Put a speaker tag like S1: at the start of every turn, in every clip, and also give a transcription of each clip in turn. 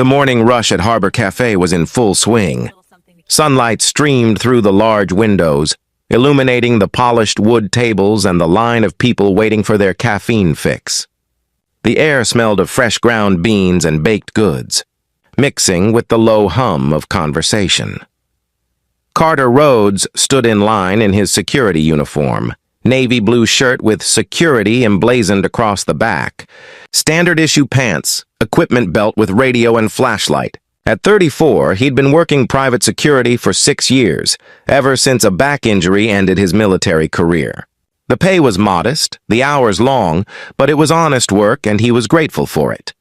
S1: The morning rush at Harbor Cafe was in full swing. Sunlight streamed through the large windows, illuminating the polished wood tables and the line of people waiting for their caffeine fix. The air smelled of fresh ground beans and baked goods, mixing with the low hum of conversation. Carter Rhodes stood in line in his security uniform, navy blue shirt with security emblazoned across the back, standard issue pants, equipment belt with radio and flashlight. At 34, he'd been working private security for 6 years, ever since a back injury ended his military career. The pay was modest, the hours long, but it was honest work and he was grateful for it.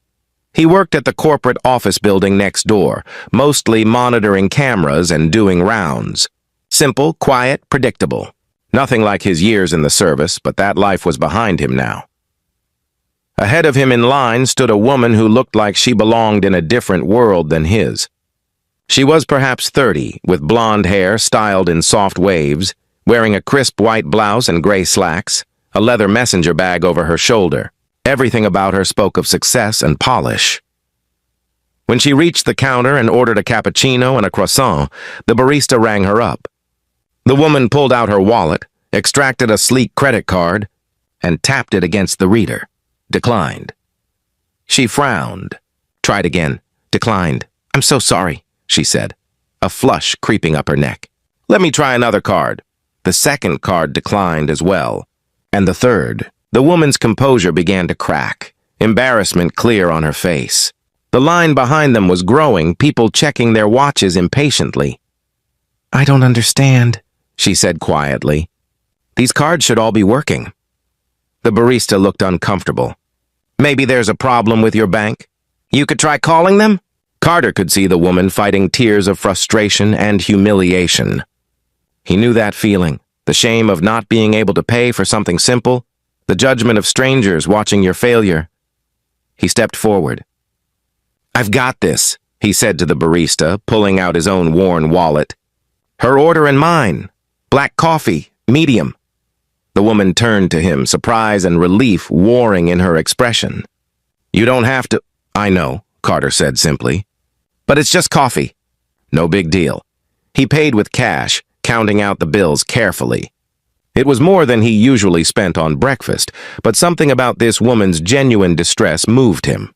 S1: He worked at the corporate office building next door, mostly monitoring cameras and doing rounds. Simple, quiet, predictable. Nothing like his years in the service, but that life was behind him now. Ahead of him in line stood a woman who looked like she belonged in a different world than his. She was perhaps 30, with blonde hair styled in soft waves, wearing a crisp white blouse and gray slacks, a leather messenger bag over her shoulder. Everything about her spoke of success and polish. When she reached the counter and ordered a cappuccino and a croissant, the barista rang her up. The woman pulled out her wallet, extracted a sleek credit card, and tapped it against the reader. Declined. She frowned. Tried again. Declined. "I'm so sorry," she said, a flush creeping up her neck. "Let me try another card." The second card declined as well. And the third. The woman's composure began to crack, embarrassment clear on her face. The line behind them was growing, people checking their watches impatiently. "I don't understand," she said quietly. "These cards should all be working." The barista looked uncomfortable. "Maybe there's a problem with your bank? You could try calling them?" Carter could see the woman fighting tears of frustration and humiliation. He knew that feeling, the shame of not being able to pay for something simple, the judgment of strangers watching your failure. He stepped forward. "I've got this," he said to the barista, pulling out his own worn wallet. "Her order and mine. Black coffee, medium." The woman turned to him, surprise and relief warring in her expression. "You don't have to—" "I know," Carter said simply. "But it's just coffee." No big deal. He paid with cash, counting out the bills carefully. It was more than he usually spent on breakfast, but something about this woman's genuine distress moved him.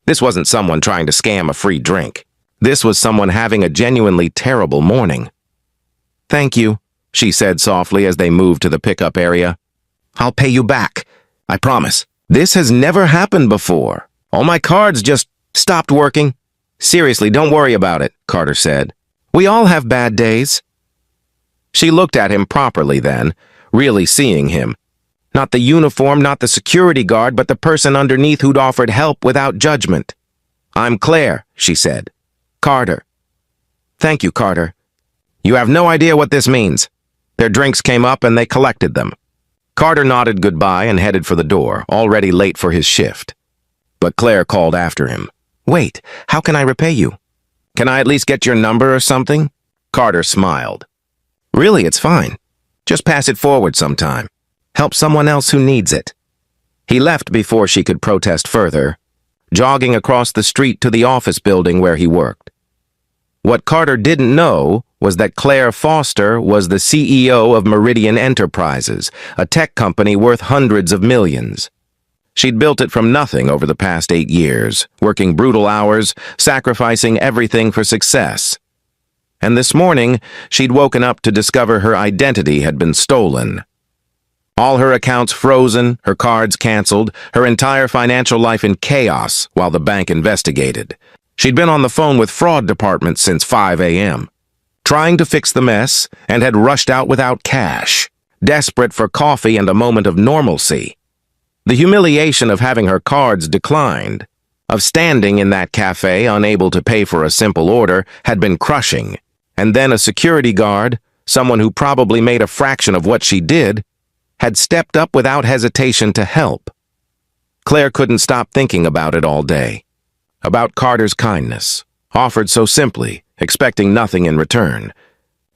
S1: This wasn't someone trying to scam a free drink. This was someone having a genuinely terrible morning. "Thank you," she said softly as they moved to the pickup area. "I'll pay you back. I promise. This has never happened before. All my cards just stopped working." "Seriously, don't worry about it," Carter said. "We all have bad days." She looked at him properly then, really seeing him. Not the uniform, not the security guard, but the person underneath who'd offered help without judgment. "I'm Claire," she said. "Carter." "Thank you, Carter. You have no idea what this means." Their drinks came up and they collected them. Carter nodded goodbye and headed for the door, already late for his shift. But Claire called after him. "Wait, how can I repay you? Can I at least get your number or something?" Carter smiled. "Really, it's fine. Just pass it forward sometime. Help someone else who needs it." He left before she could protest further, jogging across the street to the office building where he worked. What Carter didn't know was that Claire Foster was the CEO of Meridian Enterprises, a tech company worth hundreds of millions. She'd built it from nothing over the past 8 years, working brutal hours, sacrificing everything for success. And this morning, she'd woken up to discover her identity had been stolen. All her accounts frozen, her cards canceled, her entire financial life in chaos while the bank investigated. She'd been on the phone with fraud departments since 5 a.m., trying to fix the mess, and had rushed out without cash, desperate for coffee and a moment of normalcy. The humiliation of having her cards declined, of standing in that cafe unable to pay for a simple order, had been crushing. And then a security guard, someone who probably made a fraction of what she did, had stepped up without hesitation to help. Claire couldn't stop thinking about it all day. About Carter's kindness, offered so simply, expecting nothing in return.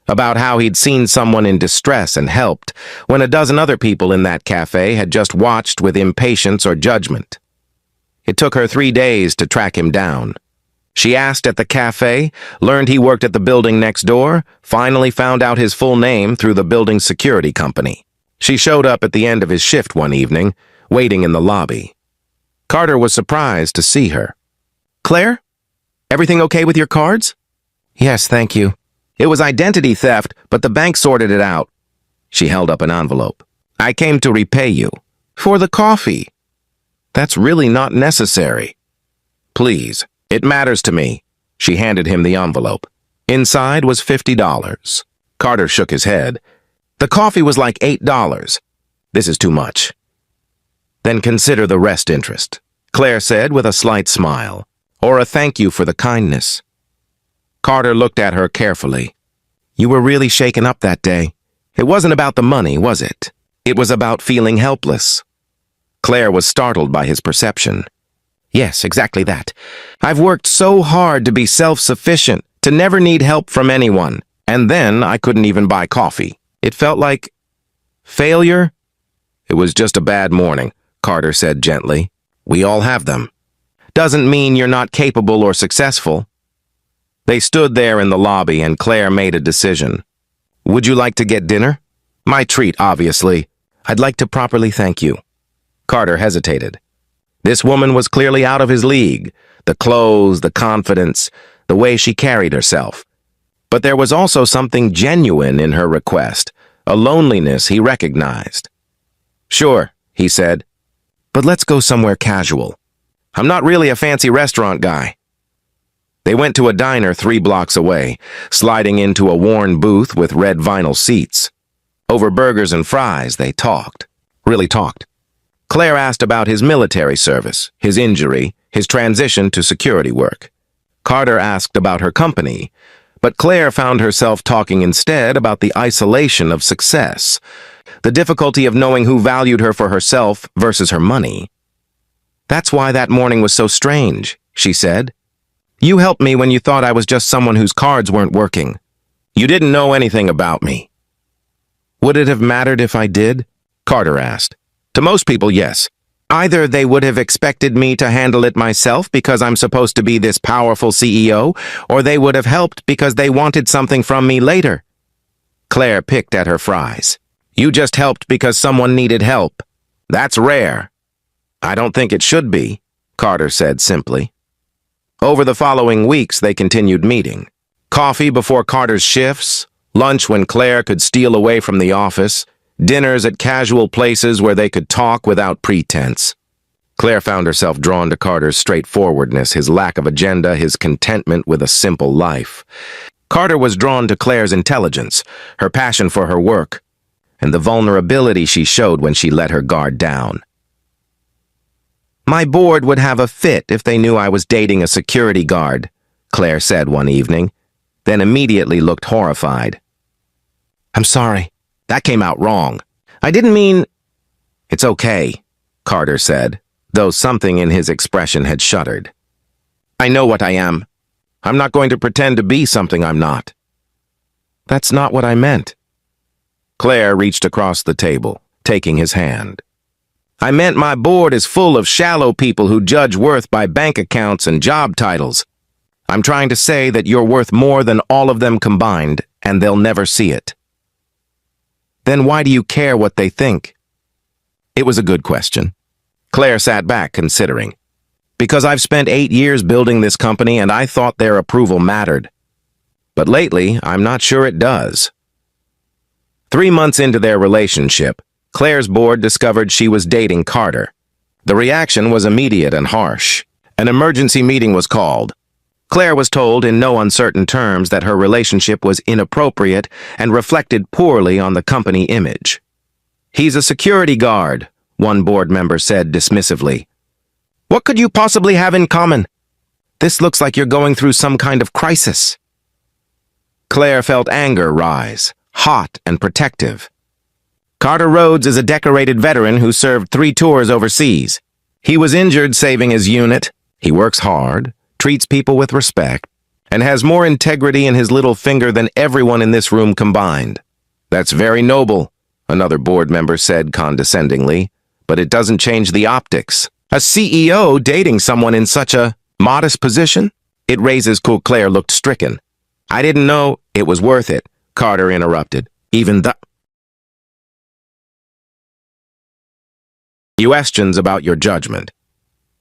S1: About how he'd seen someone in distress and helped, when a dozen other people in that cafe had just watched with impatience or judgment. It took her 3 days to track him down. She asked at the cafe, learned he worked at the building next door, finally found out his full name through the building's security company. She showed up at the end of his shift one evening, waiting in the lobby. Carter was surprised to see her. "Claire? Everything okay with your cards?" "Yes, thank you. It was identity theft, but the bank sorted it out." She held up an envelope. "I came to repay you." "For the coffee." "That's really not necessary." "Please, it matters to me." She handed him the envelope. Inside was $50. Carter shook his head. "The coffee was like $8. This is too much." "Then consider the rest interest," Claire said with a slight smile, "or a thank you for the kindness." Carter looked at her carefully. "You were really shaken up that day. It wasn't about the money, was it? It was about feeling helpless." Claire was startled by his perception. "Yes, exactly that. I've worked so hard to be self-sufficient, to never need help from anyone, and then I couldn't even buy coffee. It felt like failure." "It was just a bad morning," Carter said gently. "We all have them. Doesn't mean you're not capable or successful." They stood there in the lobby and Claire made a decision. "Would you like to get dinner?" "My treat, obviously. I'd like to properly thank you." Carter hesitated. This woman was clearly out of his league. The clothes, the confidence, the way she carried herself. But there was also something genuine in her request, a loneliness he recognized. "Sure," he said, "but let's go somewhere casual. I'm not really a fancy restaurant guy." They went to a diner 3 blocks away, sliding into a worn booth with red vinyl seats. Over burgers and fries, they talked. Really talked. Claire asked about his military service, his injury, his transition to security work. Carter asked about her company, but Claire found herself talking instead about the isolation of success, the difficulty of knowing who valued her for herself versus her money. "That's why that morning was so strange," she said. "You helped me when you thought I was just someone whose cards weren't working. You didn't know anything about me." "Would it have mattered if I did?" Carter asked. "To most people, yes. Either they would have expected me to handle it myself because I'm supposed to be this powerful CEO, or they would have helped because they wanted something from me later." Claire picked at her fries. "You just helped because someone needed help. That's rare." "I don't think it should be," Carter said simply. Over the following weeks, they continued meeting. Coffee before Carter's shifts, lunch when Claire could steal away from the office, dinners at casual places where they could talk without pretense. Claire found herself drawn to Carter's straightforwardness, his lack of agenda, his contentment with a simple life. Carter was drawn to Claire's intelligence, her passion for her work, and the vulnerability she showed when she let her guard down. "My board would have a fit if they knew I was dating a security guard," Claire said one evening, then immediately looked horrified. "I'm sorry. That came out wrong. I didn't mean—" "It's okay," Carter said, though something in his expression had shuddered. "I know what I am. I'm not going to pretend to be something I'm not." "That's not what I meant." Claire reached across the table, taking his hand. "I meant my board is full of shallow people who judge worth by bank accounts and job titles. I'm trying to say that you're worth more than all of them combined, and they'll never see it." "Then why do you care what they think?" It was a good question. Claire sat back, considering. "Because I've spent 8 years building this company and I thought their approval mattered. But lately, I'm not sure it does." 3 months into their relationship, Claire's board discovered she was dating Carter. The reaction was immediate and harsh. An emergency meeting was called. Claire was told in no uncertain terms that her relationship was inappropriate and reflected poorly on the company image. "He's a security guard," one board member said dismissively. "What could you possibly have in common? This looks like you're going through some kind of crisis." Claire felt anger rise, hot and protective. "Carter Rhodes is a decorated veteran who served 3 tours overseas. He was injured saving his unit. He works hard, treats people with respect, and has more integrity in his little finger than everyone in this room combined." "That's very noble," another board member said condescendingly, "but it doesn't change the optics. A CEO dating someone in such a modest position? It raises cool. Claire looked stricken. I didn't know it was worth it, Carter interrupted. Even the questions about your judgment.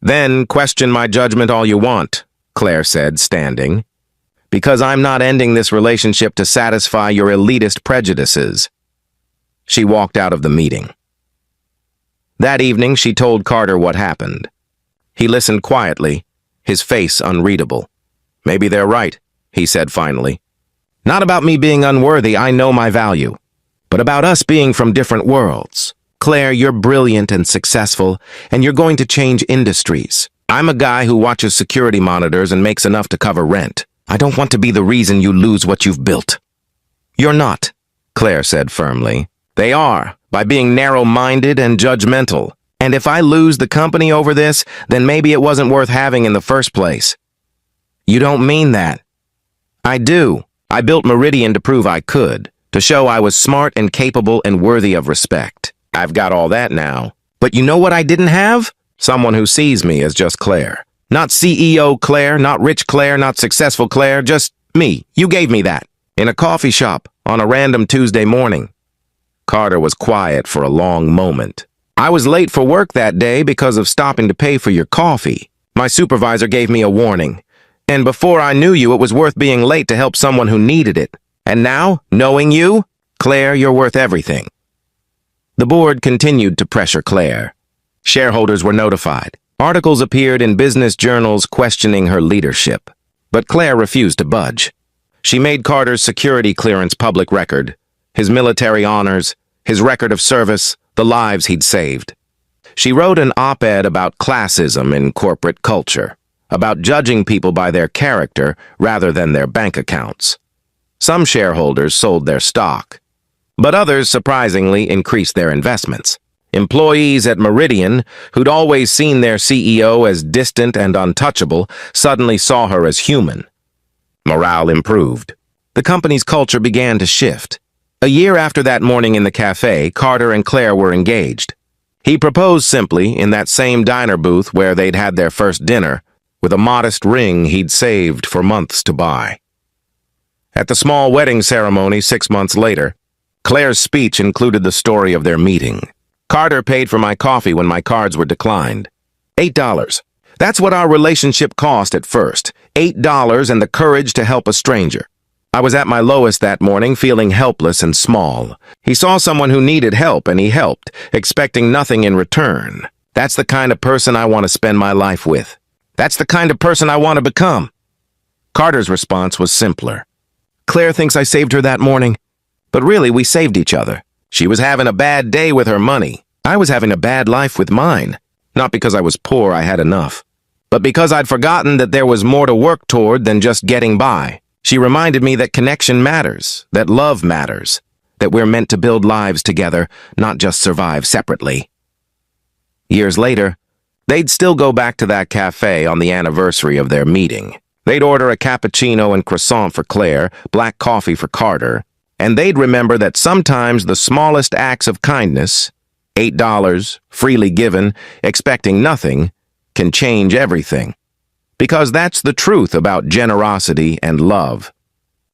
S1: Then question my judgment all you want, Claire said, standing. Because I'm not ending this relationship to satisfy your elitist prejudices. She walked out of the meeting. That evening, she told Carter what happened. He listened quietly, his face unreadable. Maybe they're right, he said finally. Not about me being unworthy, I know my value, but about us being from different worlds. Claire, you're brilliant and successful, and you're going to change industries. I'm a guy who watches security monitors and makes enough to cover rent. I don't want to be the reason you lose what you've built. You're not, Claire said firmly. They are, by being narrow-minded and judgmental. And if I lose the company over this, then maybe it wasn't worth having in the first place. You don't mean that. I do. I built Meridian to prove I could, to show I was smart and capable and worthy of respect. I've got all that now. But you know what I didn't have? Someone who sees me as just Claire. Not CEO Claire, not rich Claire, not successful Claire, just me. You gave me that. In a coffee shop, on a random Tuesday morning. Carter was quiet for a long moment. I was late for work that day because of stopping to pay for your coffee. My supervisor gave me a warning. And before I knew you, it was worth being late to help someone who needed it. And now, knowing you, Claire, you're worth everything. The board continued to pressure Claire. Shareholders were notified. Articles appeared in business journals questioning her leadership. But Claire refused to budge. She made Carter's security clearance public record, his military honors, his record of service, the lives he'd saved. She wrote an op-ed about classism in corporate culture, about judging people by their character rather than their bank accounts. Some shareholders sold their stock, but others surprisingly increased their investments. Employees at Meridian, who'd always seen their CEO as distant and untouchable, suddenly saw her as human. Morale improved. The company's culture began to shift. A year after that morning in the cafe, Carter and Claire were engaged. He proposed simply in that same diner booth where they'd had their first dinner, with a modest ring he'd saved for months to buy. At the small wedding ceremony 6 months later, Claire's speech included the story of their meeting. Carter paid for my coffee when my cards were declined. $8. That's what our relationship cost at first. $8 and the courage to help a stranger. I was at my lowest that morning, feeling helpless and small. He saw someone who needed help and he helped, expecting nothing in return. That's the kind of person I want to spend my life with. That's the kind of person I want to become. Carter's response was simpler. Claire thinks I saved her that morning. But really, we saved each other. She was having a bad day with her money. I was having a bad life with mine. Not because I was poor, I had enough. But because I'd forgotten that there was more to work toward than just getting by. She reminded me that connection matters, that love matters, that we're meant to build lives together, not just survive separately. Years later, they'd still go back to that cafe on the anniversary of their meeting. They'd order a cappuccino and croissant for Claire, black coffee for Carter, and they'd remember that sometimes the smallest acts of kindness, $8, freely given, expecting nothing, can change everything. Because that's the truth about generosity and love.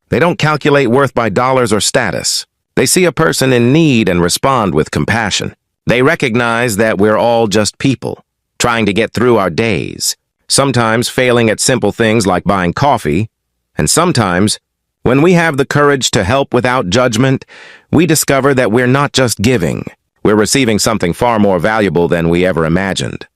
S1: They don't calculate worth by dollars or status. They see a person in need and respond with compassion. They recognize that we're all just people, trying to get through our days, sometimes failing at simple things like buying coffee, and sometimes, when we have the courage to help without judgment, we discover that we're not just giving, we're receiving something far more valuable than we ever imagined.